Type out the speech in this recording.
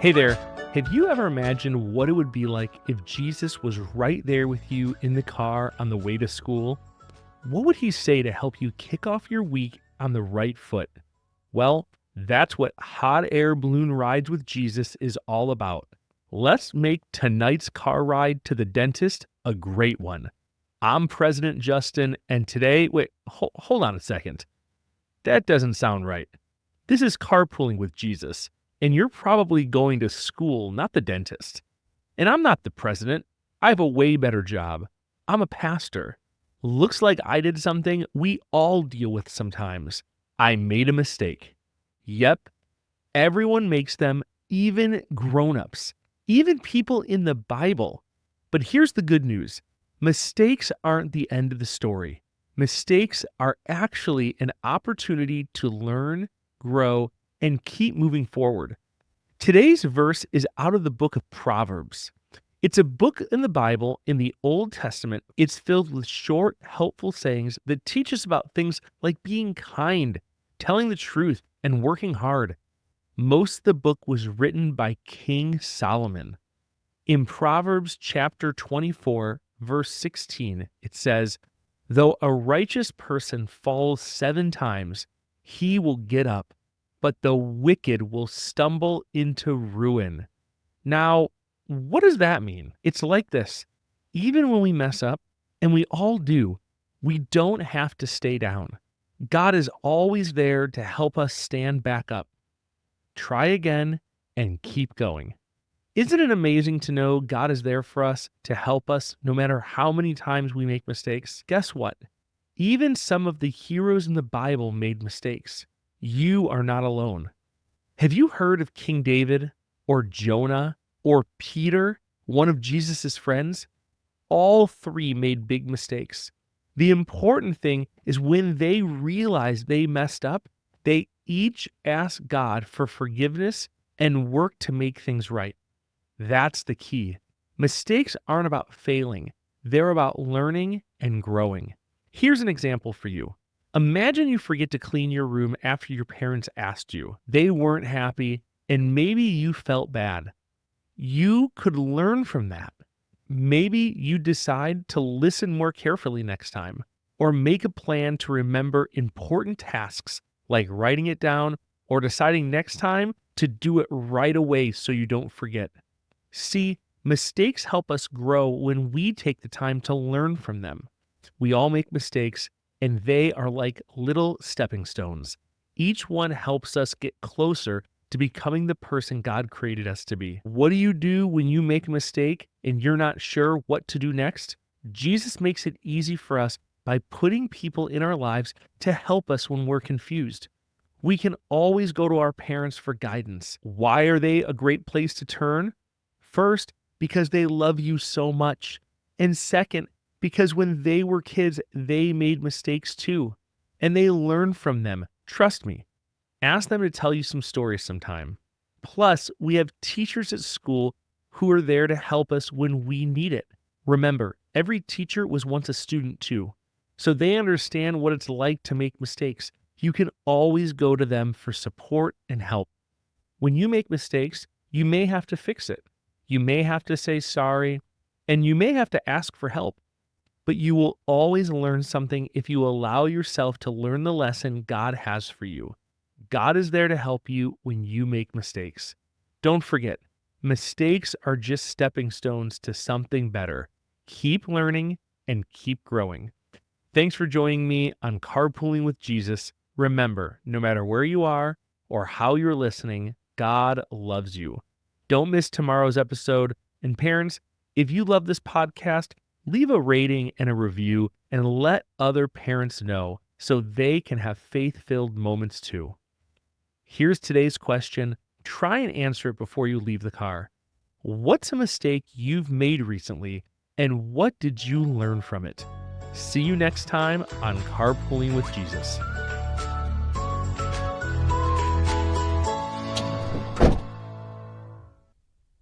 Hey there, have you ever imagined what it would be like if Jesus was right there with you in the car on the way to school? What would he say to help you kick off your week on the right foot? Well, that's what Hot Air Balloon Rides with Jesus is all about. Let's make tonight's car ride to the dentist a great one. I'm President Justin, and today, hold on a second. That doesn't sound right. This is Carpooling with Jesus, and you're probably going to school, not the dentist. And I'm not the president. I have a way better job. I'm a pastor. Looks like I did something we all deal with sometimes. I made a mistake. Yep, everyone makes them, even grown-ups, even people in the Bible. But here's the good news. Mistakes aren't the end of the story. Mistakes are actually an opportunity to learn, grow, and keep moving forward. Today's verse is out of the book of Proverbs. It's a book in the Bible in the Old Testament. It's filled with short, helpful sayings that teach us about things like being kind, telling the truth, and working hard. Most of the book was written by King Solomon. In Proverbs chapter 24, verse 16, it says, "Though a righteous person falls 7 times, he will get up, but the wicked will stumble into ruin." Now, what does that mean? It's like this. Even when we mess up, and we all do, we don't have to stay down. God is always there to help us stand back up. Try again and keep going. Isn't it amazing to know God is there for us to help us no matter how many times we make mistakes? Guess what? Even some of the heroes in the Bible made mistakes. You are not alone. Have you heard of King David or Jonah or Peter, one of Jesus' friends? All 3 made big mistakes. The important thing is when they realized they messed up, they each asked God for forgiveness and worked to make things right. That's the key. Mistakes aren't about failing. They're about learning and growing. Here's an example for you. Imagine you forget to clean your room after your parents asked you. They weren't happy, and maybe you felt bad. You could learn from that. Maybe you decide to listen more carefully next time, or make a plan to remember important tasks like writing it down or deciding next time to do it right away so you don't forget. See, mistakes help us grow when we take the time to learn from them. We all make mistakes, and they are like little stepping stones. Each one helps us get closer to becoming the person God created us to be. What do you do when you make a mistake and you're not sure what to do next? Jesus makes it easy for us by putting people in our lives to help us when we're confused. We can always go to our parents for guidance. Why are they a great place to turn? First, because they love you so much. And second, because when they were kids, they made mistakes too. And they learned from them. Trust me. Ask them to tell you some stories sometime. Plus, we have teachers at school who are there to help us when we need it. Remember, every teacher was once a student too. So they understand what it's like to make mistakes. You can always go to them for support and help. When you make mistakes, you may have to fix it. You may have to say sorry, and you may have to ask for help. But you will always learn something if you allow yourself to learn the lesson God has for you. God is there to help you when you make mistakes. Don't forget, mistakes are just stepping stones to something better. Keep learning and keep growing. Thanks for joining me on Carpooling with Jesus. Remember, no matter where you are or how you're listening, God loves you. Don't miss tomorrow's episode. And parents, if you love this podcast, leave a rating and a review and let other parents know so they can have faith-filled moments too. Here's today's question. Try and answer it before you leave the car. What's a mistake you've made recently, and what did you learn from it? See you next time on Carpooling with Jesus.